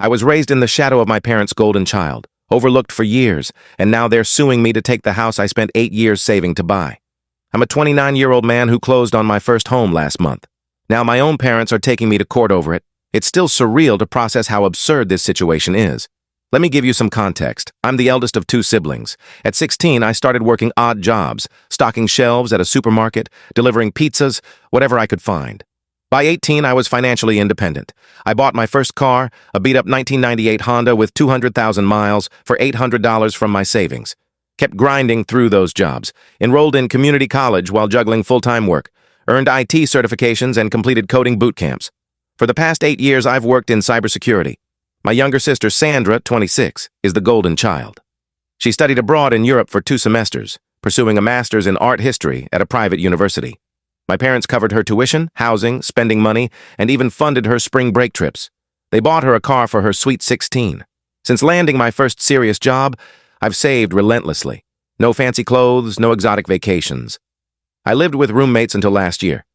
I was raised in the shadow of my parents' golden child, overlooked for years, and now they're suing me to take the house I spent 8 years saving to buy. I'm a 29-year-old man who closed on my first home last month. Now my own parents are taking me to court over it. It's still surreal to process how absurd this situation is. Let me give you some context. I'm the eldest of 2 siblings. At 16, I started working odd jobs, stocking shelves at a supermarket, delivering pizzas, whatever I could find. By 18, I was financially independent. I bought my first car, a beat-up 1998 Honda with 200,000 miles, for $800 from my savings. Kept grinding through those jobs. Enrolled in community college while juggling full-time work. Earned IT certifications and completed coding boot camps. For the past 8 years, I've worked in cybersecurity. My younger sister, Sandra, 26, is the golden child. She studied abroad in Europe for 2 semesters, pursuing a master's in art history at a private university. My parents covered her tuition, housing, spending money, and even funded her spring break trips. They bought her a car for her sweet 16. Since landing my first serious job, I've saved relentlessly. No fancy clothes, no exotic vacations. I lived with roommates until last year.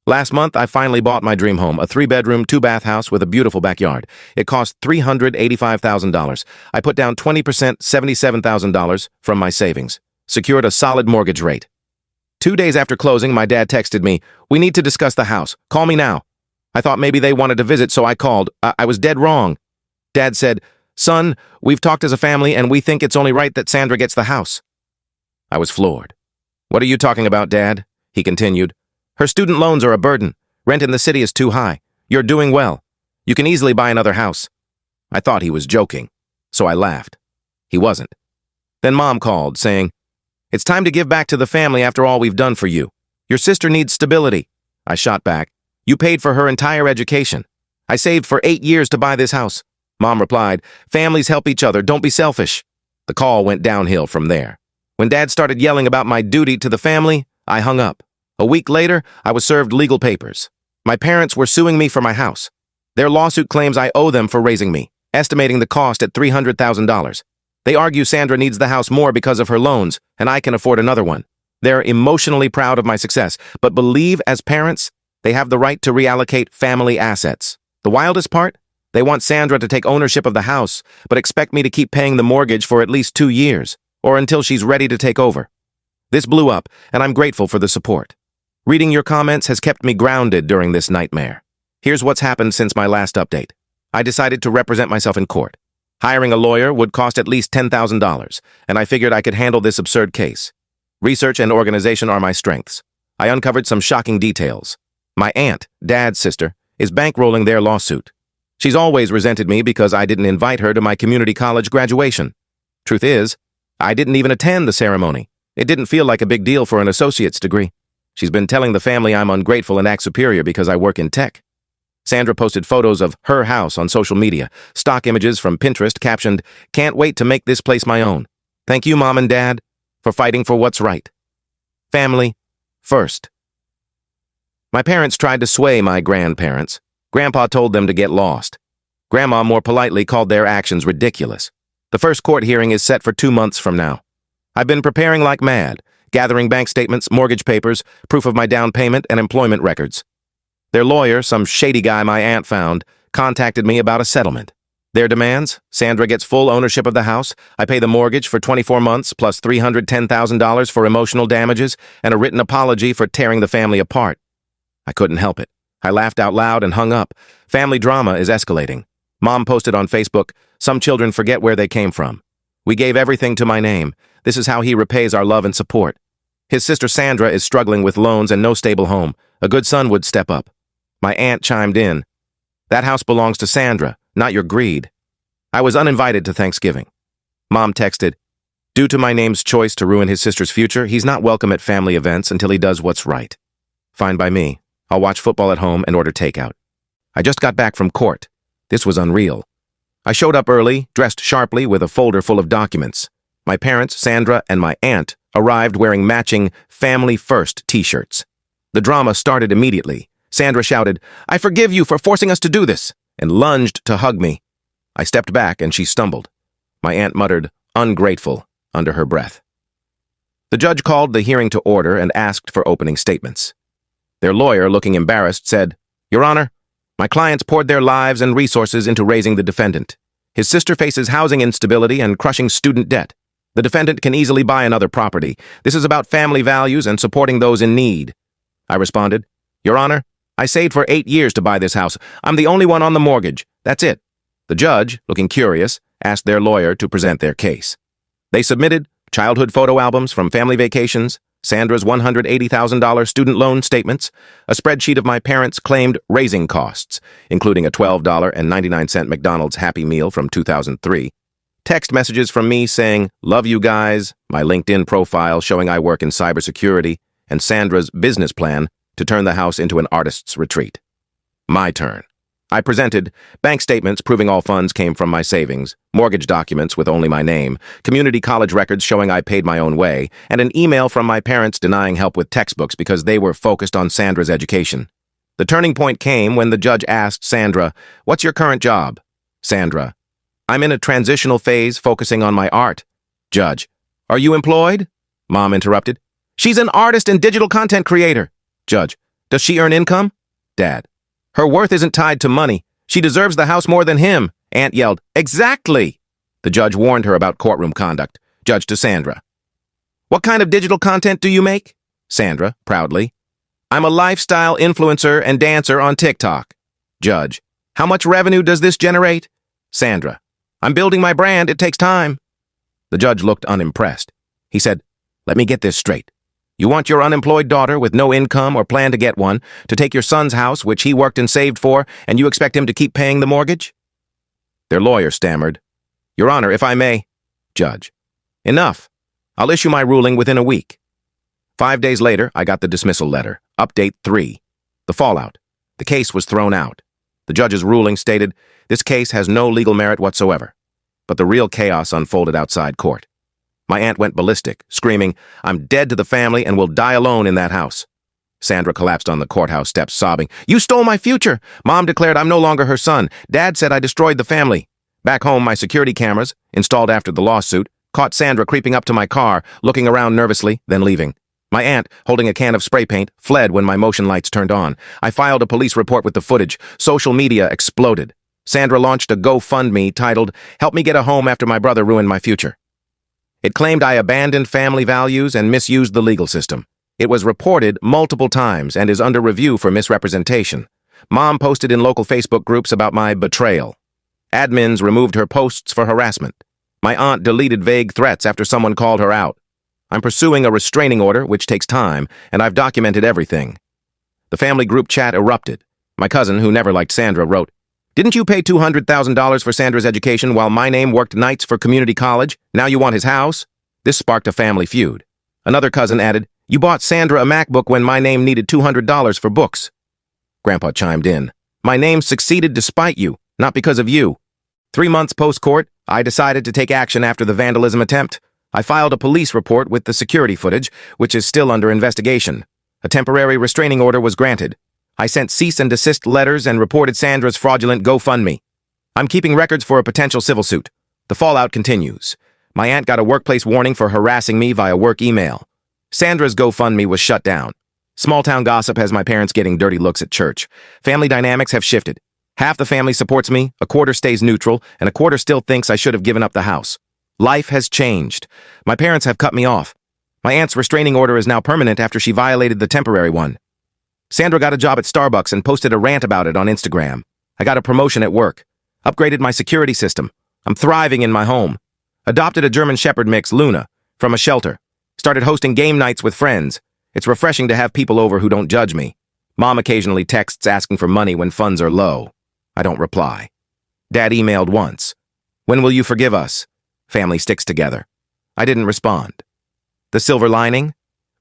Last month, I finally bought my dream home, a 3-bedroom, 2-bath house with a beautiful backyard. It cost $385,000. I put down 20%, $77,000 from my savings. Secured a solid mortgage rate. 2 days after closing, my dad texted me, "We need to discuss the house. Call me now." I thought maybe they wanted to visit, so I called. I was dead wrong. Dad said, "Son, we've talked as a family and we think it's only right that Sandra gets the house." I was floored. "What are you talking about, Dad?" He continued. "Her student loans are a burden. Rent in the city is too high. You're doing well. You can easily buy another house." I thought he was joking, so I laughed. He wasn't. Then Mom called, saying, "It's time to give back to the family after all we've done for you. Your sister needs stability." I shot back, "You paid for her entire education. I saved for 8 years to buy this house." Mom replied, "Families help each other, don't be selfish." The call went downhill from there. When Dad started yelling about my duty to the family, I hung up. A week later, I was served legal papers. My parents were suing me for my house. Their lawsuit claims I owe them for raising me, estimating the cost at $300,000. They argue Sandra needs the house more because of her loans, and I can afford another one. They're emotionally proud of my success, but believe as parents, they have the right to reallocate family assets. The wildest part? They want Sandra to take ownership of the house, but expect me to keep paying the mortgage for at least 2 years, or until she's ready to take over. This blew up, and I'm grateful for the support. Reading your comments has kept me grounded during this nightmare. Here's what's happened since my last update. I decided to represent myself in court. Hiring a lawyer would cost at least $10,000, and I figured I could handle this absurd case. Research and organization are my strengths. I uncovered some shocking details. My aunt, Dad's sister, is bankrolling their lawsuit. She's always resented me because I didn't invite her to my community college graduation. Truth is, I didn't even attend the ceremony. It didn't feel like a big deal for an associate's degree. She's been telling the family I'm ungrateful and act superior because I work in tech. Sandra posted photos of her house on social media, stock images from Pinterest captioned, "Can't wait to make this place my own. Thank you, Mom and Dad, for fighting for what's right." Family first. My parents tried to sway my grandparents. Grandpa told them to get lost. Grandma more politely called their actions ridiculous. The first court hearing is set for 2 months from now. I've been preparing like mad, gathering bank statements, mortgage papers, proof of my down payment, and employment records. Their lawyer, some shady guy my aunt found, contacted me about a settlement. Their demands: Sandra gets full ownership of the house, I pay the mortgage for 24 months plus $310,000 for emotional damages, and a written apology for tearing the family apart. I couldn't help it. I laughed out loud and hung up. Family drama is escalating. Mom posted on Facebook, "Some children forget where they came from. We gave everything to my name. This is how he repays our love and support." His sister Sandra is struggling with loans and no stable home. A good son would step up. My aunt chimed in, "That house belongs to Sandra, not your greed." I was uninvited to Thanksgiving. Mom texted, "Due to my name's choice to ruin his sister's future, he's not welcome at family events until he does what's right." Fine by me. I'll watch football at home and order takeout. I just got back from court. This was unreal. I showed up early, dressed sharply with a folder full of documents. My parents, Sandra, and my aunt arrived wearing matching Family First t-shirts. The drama started immediately. Sandra shouted, "I forgive you for forcing us to do this," and lunged to hug me. I stepped back and she stumbled. My aunt muttered, "Ungrateful," under her breath. The judge called the hearing to order and asked for opening statements. Their lawyer, looking embarrassed, said, "Your Honor, My clients poured their lives and resources into raising the defendant. His sister faces housing instability and crushing student debt. The defendant can easily buy another property. This is about family values and supporting those in need. I responded, Your Honor, I saved for 8 years to buy this house. I'm the only one on the mortgage. That's it. The judge, looking curious, asked their lawyer to present their case. They submitted childhood photo albums from family vacations, Sandra's $180,000 student loan statements, a spreadsheet of my parents' claimed raising costs, including a $12.99 McDonald's Happy Meal from 2003, text messages from me saying, Love you guys, my LinkedIn profile showing I work in cybersecurity, and Sandra's business plan to turn the house into an artist's retreat. My turn. I presented bank statements proving all funds came from my savings, mortgage documents with only my name, community college records showing I paid my own way, and an email from my parents denying help with textbooks because they were focused on Sandra's education. The turning point came when the judge asked Sandra, What's your current job? Sandra, I'm in a transitional phase focusing on my art. Judge, Are you employed? Mom interrupted. She's an artist and digital content creator. Judge, Does she earn income? Dad, Her worth isn't tied to money. She deserves the house more than him. Aunt yelled, Exactly! The judge warned her about courtroom conduct. Judge to Sandra. What kind of digital content do you make? Sandra, proudly. I'm a lifestyle influencer and dancer on TikTok. Judge. How much revenue does this generate? Sandra. I'm building my brand. It takes time. The judge looked unimpressed. He said, Let me get this straight. You want your unemployed daughter with no income or plan to get one to take your son's house, which he worked and saved for, and you expect him to keep paying the mortgage? Their lawyer stammered. Your Honor, if I may. Judge. Enough. I'll issue my ruling within a week. 5 days later, I got the dismissal letter. Update 3. The fallout. The case was thrown out. The judge's ruling stated, This case has no legal merit whatsoever. But the real chaos unfolded outside court. My aunt went ballistic, screaming, I'm dead to the family and will die alone in that house. Sandra collapsed on the courthouse steps, sobbing, You stole my future! Mom declared I'm no longer her son. Dad said I destroyed the family. Back home, my security cameras, installed after the lawsuit, caught Sandra creeping up to my car, looking around nervously, then leaving. My aunt, holding a can of spray paint, fled when my motion lights turned on. I filed a police report with the footage. Social media exploded. Sandra launched a GoFundMe titled, Help me get a home after my brother ruined my future. It claimed I abandoned family values and misused the legal system. It was reported multiple times and is under review for misrepresentation. Mom posted in local Facebook groups about my betrayal. Admins removed her posts for harassment. My aunt deleted vague threats after someone called her out. I'm pursuing a restraining order, which takes time, and I've documented everything. The family group chat erupted. My cousin, who never liked Sandra, wrote, Didn't you pay $200,000 for Sandra's education while my name worked nights for community college? Now you want his house? This sparked a family feud. Another cousin added, You bought Sandra a MacBook when my name needed $200 for books. Grandpa chimed in, My name succeeded despite you, not because of you. 3 months post-court, I decided to take action after the vandalism attempt. I filed a police report with the security footage, which is still under investigation. A temporary restraining order was granted. I sent cease and desist letters and reported Sandra's fraudulent GoFundMe. I'm keeping records for a potential civil suit. The fallout continues. My aunt got a workplace warning for harassing me via work email. Sandra's GoFundMe was shut down. Small-town gossip has my parents getting dirty looks at church. Family dynamics have shifted. Half the family supports me, a quarter stays neutral, and a quarter still thinks I should have given up the house. Life has changed. My parents have cut me off. My aunt's restraining order is now permanent after she violated the temporary one. Sandra got a job at Starbucks and posted a rant about it on Instagram. I got a promotion at work. Upgraded my security system. I'm thriving in my home. Adopted a German Shepherd mix, Luna, from a shelter. Started hosting game nights with friends. It's refreshing to have people over who don't judge me. Mom occasionally texts asking for money when funds are low. I don't reply. Dad emailed once. When will you forgive us? Family sticks together. I didn't respond. The silver lining?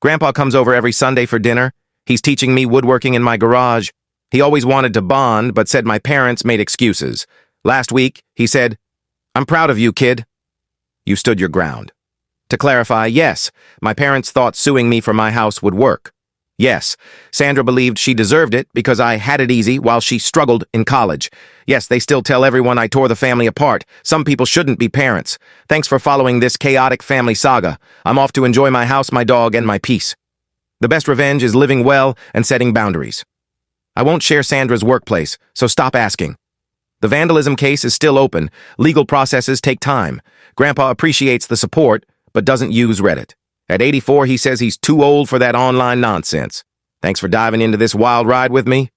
Grandpa comes over every Sunday for dinner. He's teaching me woodworking in my garage. He always wanted to bond, but said my parents made excuses. Last week, he said, I'm proud of you, kid. You stood your ground. To clarify, yes, my parents thought suing me for my house would work. Yes, Sandra believed she deserved it because I had it easy while she struggled in college. Yes, they still tell everyone I tore the family apart. Some people shouldn't be parents. Thanks for following this chaotic family saga. I'm off to enjoy my house, my dog, and my peace. The best revenge is living well and setting boundaries. I won't share Sandra's workplace, so stop asking. The vandalism case is still open. Legal processes take time. Grandpa appreciates the support, but doesn't use Reddit. At 84, he says he's too old for that online nonsense. Thanks for diving into this wild ride with me.